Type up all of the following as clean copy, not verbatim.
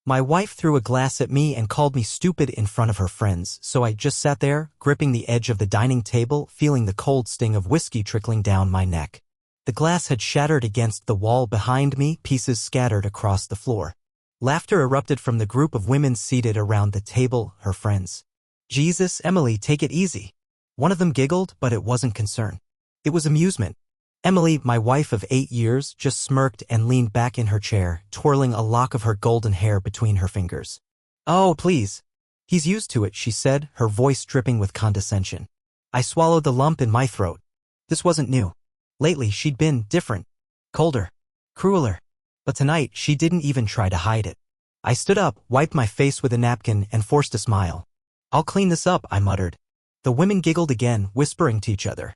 My wife threw a glass at me and called me stupid in front of her friends, so I just sat there, gripping the edge of the dining table, feeling the cold sting of whiskey trickling down my neck. The glass had shattered against the wall behind me, pieces scattered across the floor. Laughter erupted from the group of women seated around the table, her friends. "Jesus, Emily, take it easy." One of them giggled, but it wasn't concern. It was amusement. Emily, my wife of 8 years, just smirked and leaned back in her chair, twirling a lock of her golden hair between her fingers. "Oh, please. He's used to it," she said, her voice dripping with condescension. I swallowed the lump in my throat. This wasn't new. Lately, she'd been different. Colder. Crueler. But tonight, she didn't even try to hide it. I stood up, wiped my face with a napkin, and forced a smile. "I'll clean this up," I muttered. The women giggled again, whispering to each other.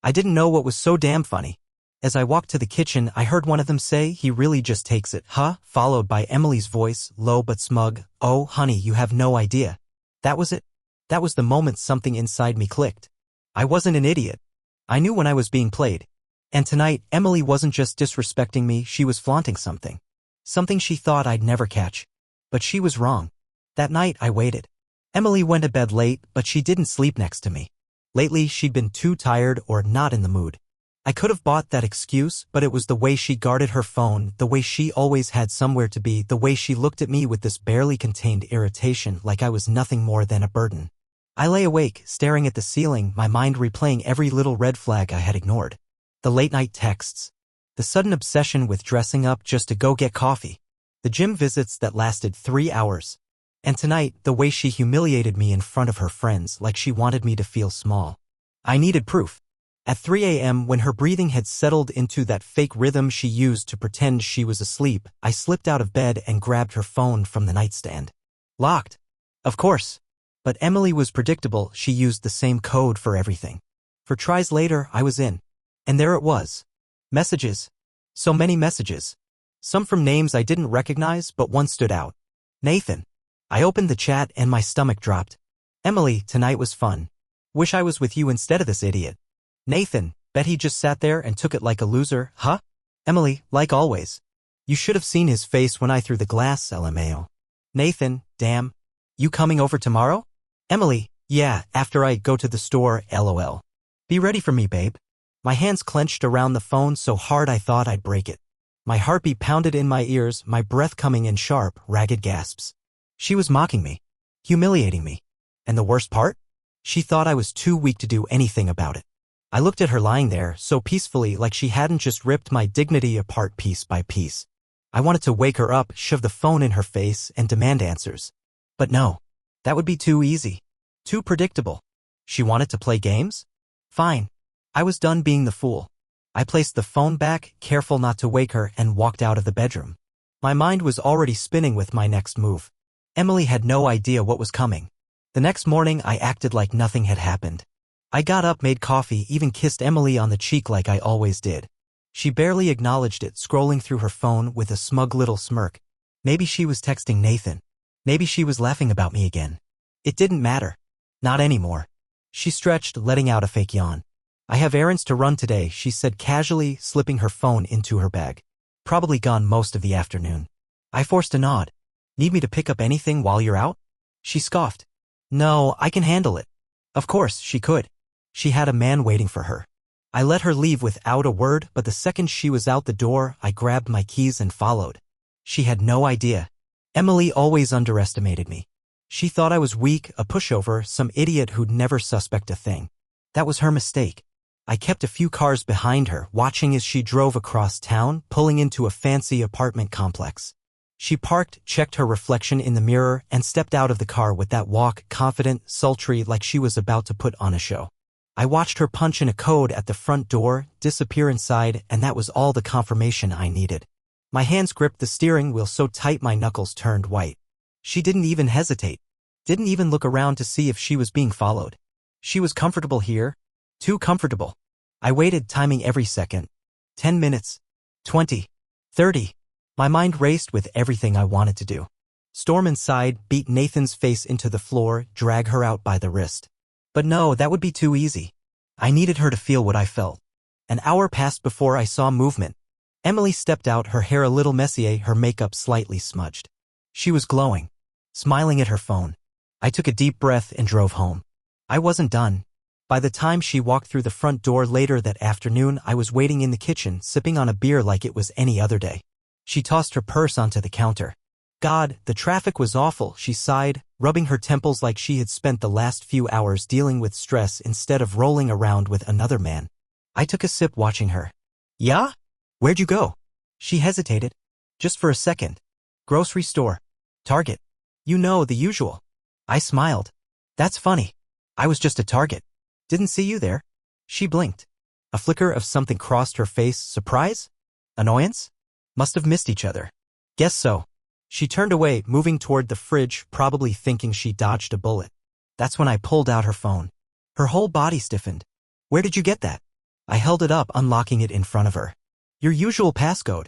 I didn't know what was so damn funny. As I walked to the kitchen, I heard one of them say, "He really just takes it, huh?" Followed by Emily's voice, low but smug, "Oh, honey, you have no idea." That was it. That was the moment something inside me clicked. I wasn't an idiot. I knew when I was being played. And tonight, Emily wasn't just disrespecting me, she was flaunting something. Something she thought I'd never catch. But she was wrong. That night, I waited. Emily went to bed late, but she didn't sleep next to me. Lately, she'd been too tired or not in the mood. I could have bought that excuse, but it was the way she guarded her phone, the way she always had somewhere to be, the way she looked at me with this barely contained irritation like I was nothing more than a burden. I lay awake, staring at the ceiling, my mind replaying every little red flag I had ignored. The late-night texts. The sudden obsession with dressing up just to go get coffee. The gym visits that lasted 3 hours. And tonight, the way she humiliated me in front of her friends like she wanted me to feel small. I needed proof. At 3 a.m., when her breathing had settled into that fake rhythm she used to pretend she was asleep, I slipped out of bed and grabbed her phone from the nightstand. Locked. Of course. But Emily was predictable, she used the same code for everything. For tries later, I was in. And there it was. Messages. So many messages. Some from names I didn't recognize, but one stood out. Nathan. I opened the chat and my stomach dropped. "Emily, tonight was fun. Wish I was with you instead of this idiot." Nathan, bet he just sat there and took it like a loser, huh? Emily, like always. You should have seen his face when I threw the glass, LMAO. Nathan, damn. You coming over tomorrow? Emily, yeah, after I go to the store, LOL. Be ready for me, babe. My hands clenched around the phone so hard I thought I'd break it. My heartbeat pounded in my ears, my breath coming in sharp, ragged gasps. She was mocking me. Humiliating me. And the worst part? She thought I was too weak to do anything about it. I looked at her lying there, so peacefully like she hadn't just ripped my dignity apart piece by piece. I wanted to wake her up, shove the phone in her face, and demand answers. But no. That would be too easy. Too predictable. She wanted to play games? Fine. I was done being the fool. I placed the phone back, careful not to wake her, and walked out of the bedroom. My mind was already spinning with my next move. Emily had no idea what was coming. The next morning, I acted like nothing had happened. I got up, made coffee, even kissed Emily on the cheek like I always did. She barely acknowledged it, scrolling through her phone with a smug little smirk. Maybe she was texting Nathan. Maybe she was laughing about me again. It didn't matter. Not anymore. She stretched, letting out a fake yawn. "I have errands to run today," she said casually, slipping her phone into her bag. "Probably gone most of the afternoon." I forced a nod. "Need me to pick up anything while you're out?" She scoffed. "No, I can handle it." Of course, she could. She had a man waiting for her. I let her leave without a word, but the second she was out the door, I grabbed my keys and followed. She had no idea. Emily always underestimated me. She thought I was weak, a pushover, some idiot who'd never suspect a thing. That was her mistake. I kept a few cars behind her, watching as she drove across town, pulling into a fancy apartment complex. She parked, checked her reflection in the mirror, and stepped out of the car with that walk, confident, sultry, like she was about to put on a show. I watched her punch in a code at the front door, disappear inside, and that was all the confirmation I needed. My hands gripped the steering wheel so tight my knuckles turned white. She didn't even hesitate. Didn't even look around to see if she was being followed. She was comfortable here. Too comfortable. I waited, timing every second. 10 minutes. 20. 30. My mind raced with everything I wanted to do. Storm inside, beat Nathan's face into the floor, drag her out by the wrist. But no, that would be too easy. I needed her to feel what I felt. An hour passed before I saw movement. Emily stepped out, her hair a little messy, her makeup slightly smudged. She was glowing, smiling at her phone. I took a deep breath and drove home. I wasn't done. By the time she walked through the front door later that afternoon, I was waiting in the kitchen, sipping on a beer like it was any other day. She tossed her purse onto the counter. God, the traffic was awful, she sighed, rubbing her temples like she had spent the last few hours dealing with stress instead of rolling around with another man. I took a sip watching her. Yeah? Where'd you go? She hesitated. Just for a second. Grocery store. Target. You know, the usual. I smiled. That's funny. I was just at Target. Didn't see you there. She blinked. A flicker of something crossed her face. Surprise? Annoyance? Must have missed each other. Guess so. She turned away, moving toward the fridge, probably thinking she dodged a bullet. That's when I pulled out her phone. Her whole body stiffened. Where did you get that? I held it up, unlocking it in front of her. Your usual passcode.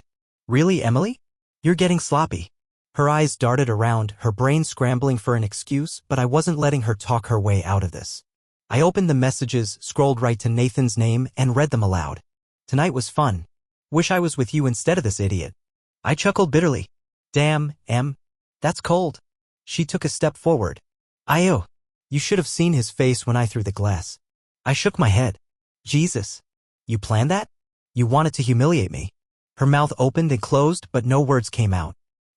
Really, Emily? You're getting sloppy. Her eyes darted around, her brain scrambling for an excuse, but I wasn't letting her talk her way out of this. I opened the messages, scrolled right to Nathan's name, and read them aloud. Tonight was fun. Wish I was with you instead of this idiot. I chuckled bitterly. Damn, Em. That's cold. She took a step forward. Ayo. You should have seen his face when I threw the glass. I shook my head. Jesus. You planned that? You wanted to humiliate me. Her mouth opened and closed, but no words came out.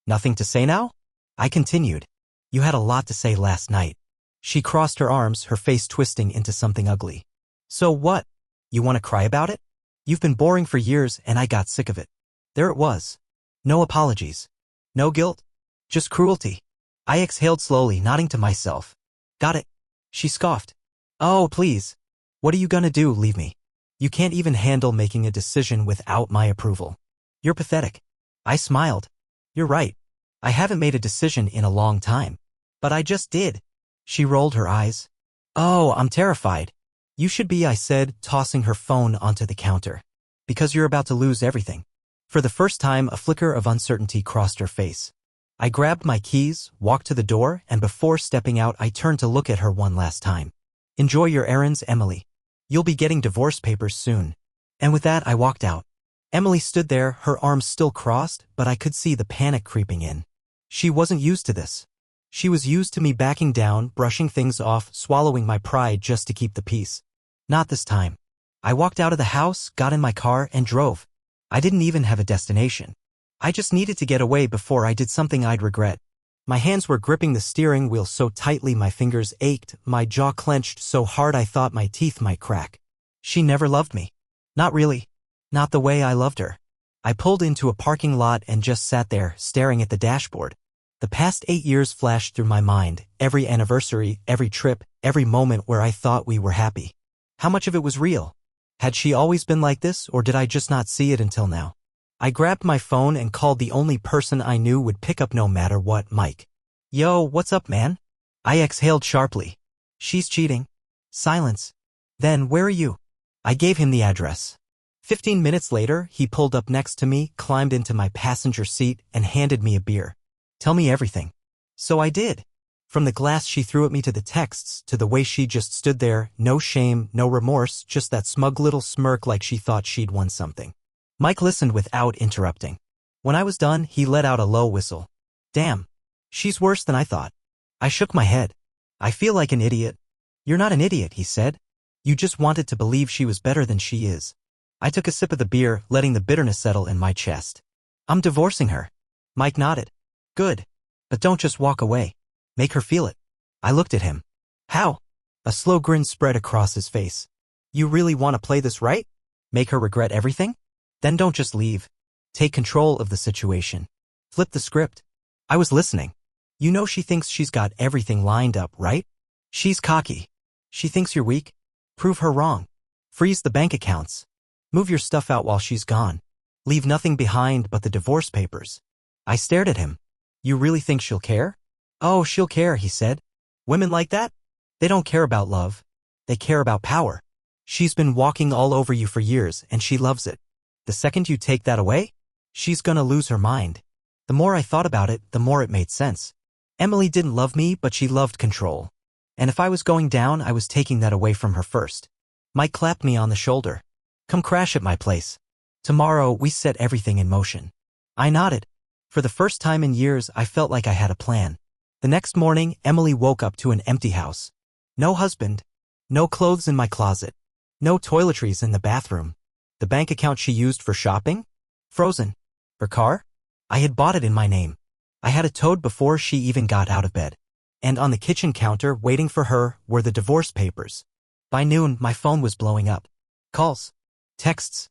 Nothing to say now? I continued. You had a lot to say last night. She crossed her arms, her face twisting into something ugly. So what? You want to cry about it? You've been boring for years and I got sick of it. There it was. No apologies. No guilt. Just cruelty. I exhaled slowly, nodding to myself. Got it. She scoffed. Oh, please. What are you gonna do, leave me? You can't even handle making a decision without my approval. You're pathetic. I smiled. You're right. I haven't made a decision in a long time. But I just did. She rolled her eyes. Oh, I'm terrified. You should be, I said, tossing her phone onto the counter. Because you're about to lose everything. For the first time, a flicker of uncertainty crossed her face. I grabbed my keys, walked to the door, and before stepping out, I turned to look at her one last time. Enjoy your errands, Emily. You'll be getting divorce papers soon. And with that, I walked out. Emily stood there, her arms still crossed, but I could see the panic creeping in. She wasn't used to this. She was used to me backing down, brushing things off, swallowing my pride just to keep the peace. Not this time. I walked out of the house, got in my car, and drove. I didn't even have a destination. I just needed to get away before I did something I'd regret. My hands were gripping the steering wheel so tightly my fingers ached, my jaw clenched so hard I thought my teeth might crack. She never loved me. Not really. Not the way I loved her. I pulled into a parking lot and just sat there, staring at the dashboard. The past 8 years flashed through my mind, every anniversary, every trip, every moment where I thought we were happy. How much of it was real? Had she always been like this, or did I just not see it until now? I grabbed my phone and called the only person I knew would pick up no matter what, Mike. Yo, what's up, man? I exhaled sharply. She's cheating. Silence. Then, where are you? I gave him the address. 15 minutes later, he pulled up next to me, climbed into my passenger seat, and handed me a beer. Tell me everything. So I did. From the glass she threw at me to the texts, to the way she just stood there, no shame, no remorse, just that smug little smirk like she thought she'd won something. Mike listened without interrupting. When I was done, he let out a low whistle. Damn. She's worse than I thought. I shook my head. I feel like an idiot. You're not an idiot, he said. You just wanted to believe she was better than she is. I took a sip of the beer, letting the bitterness settle in my chest. I'm divorcing her. Mike nodded. Good. But don't just walk away. Make her feel it. I looked at him. How? A slow grin spread across his face. You really want to play this right? Make her regret everything? Then don't just leave. Take control of the situation. Flip the script. I was listening. You know she thinks she's got everything lined up, right? She's cocky. She thinks you're weak. Prove her wrong. Freeze the bank accounts. Move your stuff out while she's gone. Leave nothing behind but the divorce papers. I stared at him. You really think she'll care? Oh, she'll care, he said. Women like that? They don't care about love. They care about power. She's been walking all over you for years and she loves it. The second you take that away, she's gonna lose her mind. The more I thought about it, the more it made sense. Emily didn't love me, but she loved control. And if I was going down, I was taking that away from her first. Mike clapped me on the shoulder. Come crash at my place. Tomorrow, we set everything in motion. I nodded. For the first time in years, I felt like I had a plan. The next morning, Emily woke up to an empty house. No husband. No clothes in my closet. No toiletries in the bathroom. The bank account she used for shopping? Frozen. Her car? I had bought it in my name. I had it towed before she even got out of bed. And on the kitchen counter, waiting for her, were the divorce papers. By noon, my phone was blowing up. Calls. Texts.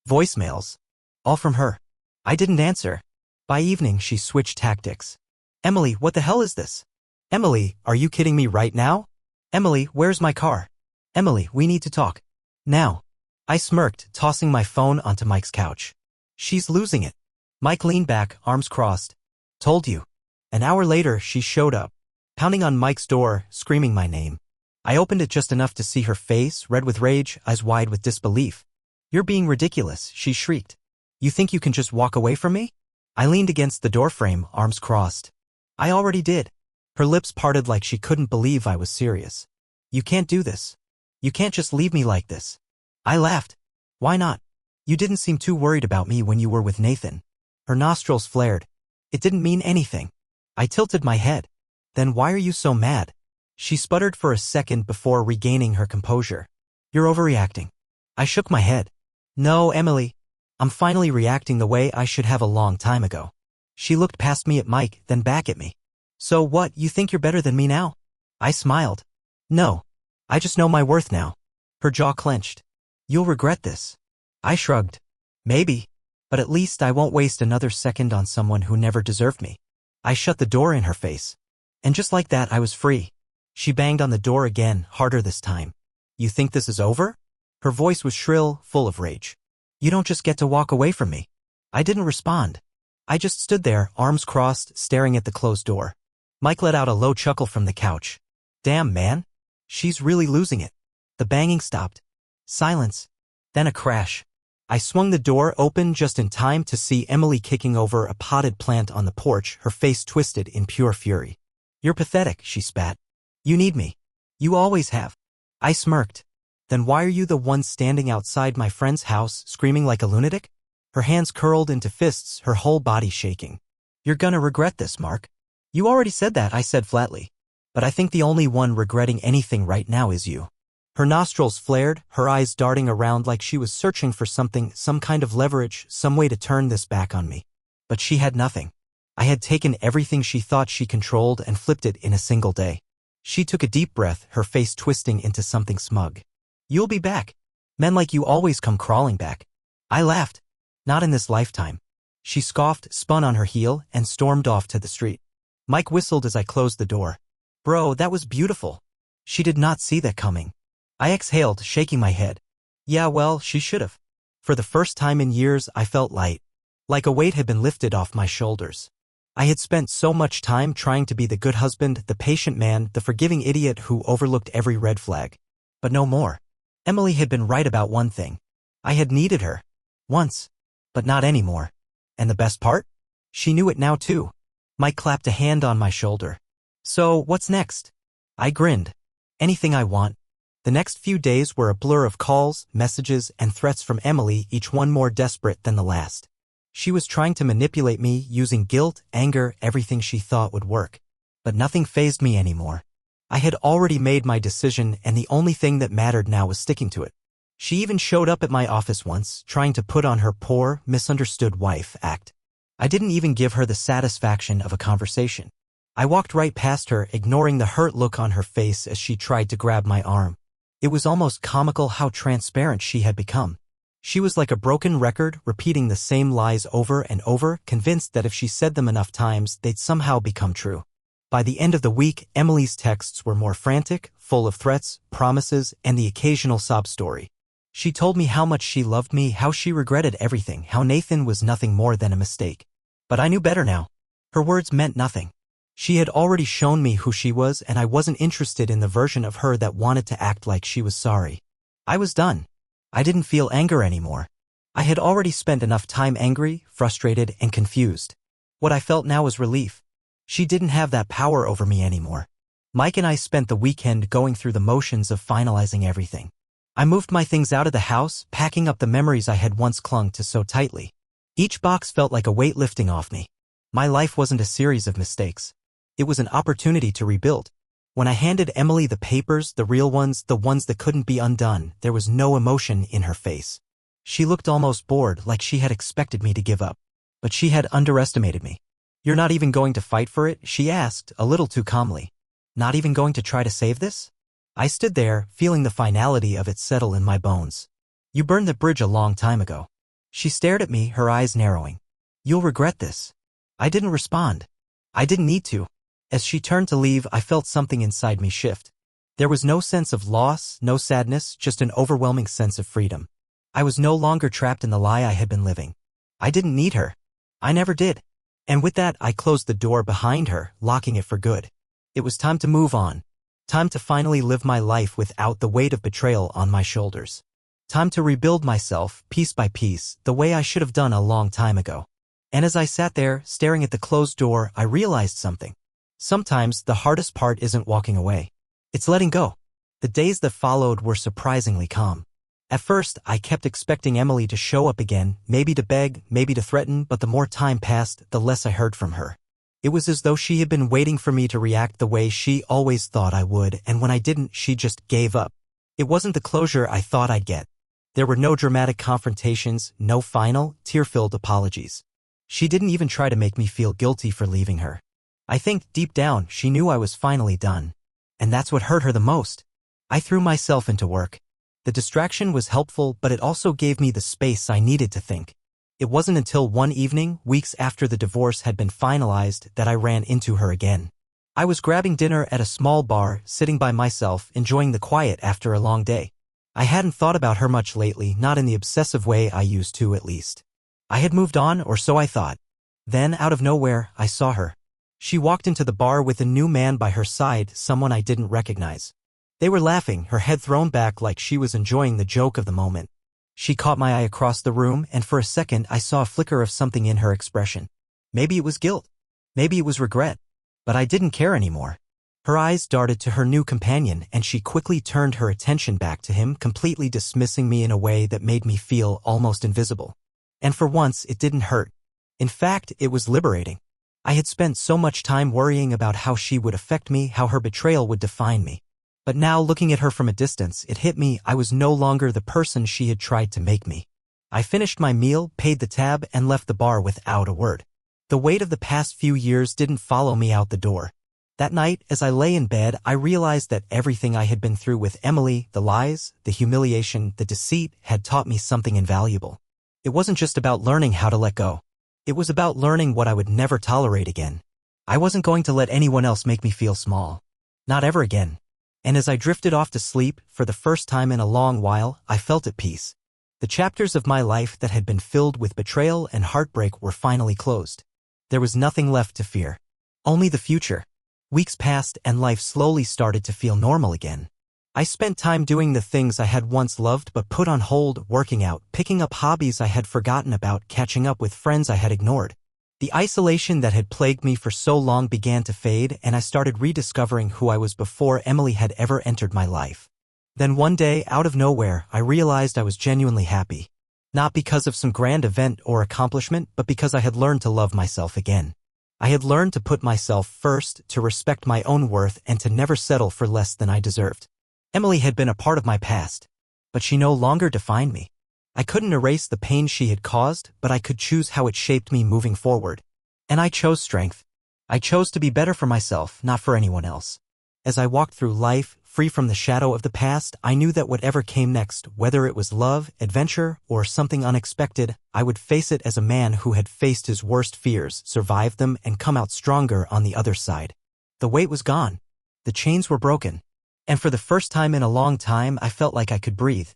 Voicemails. All from her. I didn't answer. By evening, she switched tactics. Emily, what the hell is this? Emily, are you kidding me right now? Emily, where's my car? Emily, we need to talk. Now. I smirked, tossing my phone onto Mike's couch. She's losing it. Mike leaned back, arms crossed. Told you. An hour later, she showed up, pounding on Mike's door, screaming my name. I opened it just enough to see her face, red with rage, eyes wide with disbelief. You're being ridiculous, she shrieked. You think you can just walk away from me? I leaned against the doorframe, arms crossed. I already did. Her lips parted like she couldn't believe I was serious. You can't do this. You can't just leave me like this. I laughed. Why not? You didn't seem too worried about me when you were with Nathan. Her nostrils flared. It didn't mean anything. I tilted my head. Then why are you so mad? She sputtered for a second before regaining her composure. You're overreacting. I shook my head. No, Emily. I'm finally reacting the way I should have a long time ago. She looked past me at Mike, then back at me. So what, you think you're better than me now? I smiled. No. I just know my worth now. Her jaw clenched. You'll regret this. I shrugged. Maybe. But at least I won't waste another second on someone who never deserved me. I shut the door in her face. And just like that, I was free. She banged on the door again, harder this time. You think this is over? Her voice was shrill, full of rage. You don't just get to walk away from me. I didn't respond. I just stood there, arms crossed, staring at the closed door. Mike let out a low chuckle from the couch. Damn, man. She's really losing it. The banging stopped. Silence. Then a crash. I swung the door open just in time to see Emily kicking over a potted plant on the porch, her face twisted in pure fury. You're pathetic, she spat. You need me. You always have. I smirked. Then why are you the one standing outside my friend's house, screaming like a lunatic? Her hands curled into fists, her whole body shaking. You're gonna regret this, Mark. You already said that, I said flatly. But I think the only one regretting anything right now is you. Her nostrils flared, her eyes darting around like she was searching for something, some kind of leverage, some way to turn this back on me. But she had nothing. I had taken everything she thought she controlled and flipped it in a single day. She took a deep breath, her face twisting into something smug. You'll be back. Men like you always come crawling back. I laughed. Not in this lifetime. She scoffed, spun on her heel, and stormed off to the street. Mike whistled as I closed the door. Bro, that was beautiful. She did not see that coming. I exhaled, shaking my head. Yeah, well, she should have. For the first time in years, I felt light. Like a weight had been lifted off my shoulders. I had spent so much time trying to be the good husband, the patient man, the forgiving idiot who overlooked every red flag. But no more. Emily had been right about one thing. I had needed her. Once. But not anymore. And the best part? She knew it now too. Mike clapped a hand on my shoulder. So, what's next? I grinned. Anything I want. The next few days were a blur of calls, messages, and threats from Emily, each one more desperate than the last. She was trying to manipulate me, using guilt, anger, everything she thought would work. But nothing fazed me anymore. I had already made my decision, and the only thing that mattered now was sticking to it. She even showed up at my office once, trying to put on her poor, misunderstood wife act. I didn't even give her the satisfaction of a conversation. I walked right past her, ignoring the hurt look on her face as she tried to grab my arm. It was almost comical how transparent she had become. She was like a broken record, repeating the same lies over and over, convinced that if she said them enough times, they'd somehow become true. By the end of the week, Emily's texts were more frantic, full of threats, promises, and the occasional sob story. She told me how much she loved me, how she regretted everything, how Nathan was nothing more than a mistake. But I knew better now. Her words meant nothing. She had already shown me who she was, and I wasn't interested in the version of her that wanted to act like she was sorry. I was done. I didn't feel anger anymore. I had already spent enough time angry, frustrated, and confused. What I felt now was relief. She didn't have that power over me anymore. Mike and I spent the weekend going through the motions of finalizing everything. I moved my things out of the house, packing up the memories I had once clung to so tightly. Each box felt like a weight lifting off me. My life wasn't a series of mistakes. It was an opportunity to rebuild. When I handed Emily the papers, the real ones, the ones that couldn't be undone, there was no emotion in her face. She looked almost bored, like she had expected me to give up. But she had underestimated me. "You're not even going to fight for it?" she asked, a little too calmly. "Not even going to try to save this?" I stood there, feeling the finality of it settle in my bones. "You burned the bridge a long time ago." She stared at me, her eyes narrowing. "You'll regret this." I didn't respond. I didn't need to. As she turned to leave, I felt something inside me shift. There was no sense of loss, no sadness, just an overwhelming sense of freedom. I was no longer trapped in the lie I had been living. I didn't need her. I never did. And with that, I closed the door behind her, locking it for good. It was time to move on. Time to finally live my life without the weight of betrayal on my shoulders. Time to rebuild myself, piece by piece, the way I should have done a long time ago. And as I sat there, staring at the closed door, I realized something. Sometimes the hardest part isn't walking away. It's letting go. The days that followed were surprisingly calm. At first, I kept expecting Emily to show up again, maybe to beg, maybe to threaten, but the more time passed, the less I heard from her. It was as though she had been waiting for me to react the way she always thought I would, and when I didn't, she just gave up. It wasn't the closure I thought I'd get. There were no dramatic confrontations, no final, tear-filled apologies. She didn't even try to make me feel guilty for leaving her. I think, deep down, she knew I was finally done. And that's what hurt her the most. I threw myself into work. The distraction was helpful, but it also gave me the space I needed to think. It wasn't until one evening, weeks after the divorce had been finalized, that I ran into her again. I was grabbing dinner at a small bar, sitting by myself, enjoying the quiet after a long day. I hadn't thought about her much lately, not in the obsessive way I used to, at least. I had moved on, or so I thought. Then, out of nowhere, I saw her. She walked into the bar with a new man by her side, someone I didn't recognize. They were laughing, her head thrown back like she was enjoying the joke of the moment. She caught my eye across the room, and for a second I saw a flicker of something in her expression. Maybe it was guilt. Maybe it was regret. But I didn't care anymore. Her eyes darted to her new companion, and she quickly turned her attention back to him, completely dismissing me in a way that made me feel almost invisible. And for once, it didn't hurt. In fact, it was liberating. I had spent so much time worrying about how she would affect me, how her betrayal would define me. But now, looking at her from a distance, it hit me I was no longer the person she had tried to make me. I finished my meal, paid the tab, and left the bar without a word. The weight of the past few years didn't follow me out the door. That night, as I lay in bed, I realized that everything I had been through with Emily, the lies, the humiliation, the deceit, had taught me something invaluable. It wasn't just about learning how to let go. It was about learning what I would never tolerate again. I wasn't going to let anyone else make me feel small. Not ever again. And as I drifted off to sleep, for the first time in a long while, I felt at peace. The chapters of my life that had been filled with betrayal and heartbreak were finally closed. There was nothing left to fear. Only the future. Weeks passed and life slowly started to feel normal again. I spent time doing the things I had once loved but put on hold, working out, picking up hobbies I had forgotten about, catching up with friends I had ignored. The isolation that had plagued me for so long began to fade, and I started rediscovering who I was before Emily had ever entered my life. Then one day, out of nowhere, I realized I was genuinely happy. Not because of some grand event or accomplishment, but because I had learned to love myself again. I had learned to put myself first, to respect my own worth, and to never settle for less than I deserved. Emily had been a part of my past, but she no longer defined me. I couldn't erase the pain she had caused, but I could choose how it shaped me moving forward. And I chose strength. I chose to be better for myself, not for anyone else. As I walked through life, free from the shadow of the past, I knew that whatever came next, whether it was love, adventure, or something unexpected, I would face it as a man who had faced his worst fears, survived them, and come out stronger on the other side. The weight was gone. The chains were broken. And for the first time in a long time, I felt like I could breathe.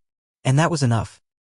And that was enough.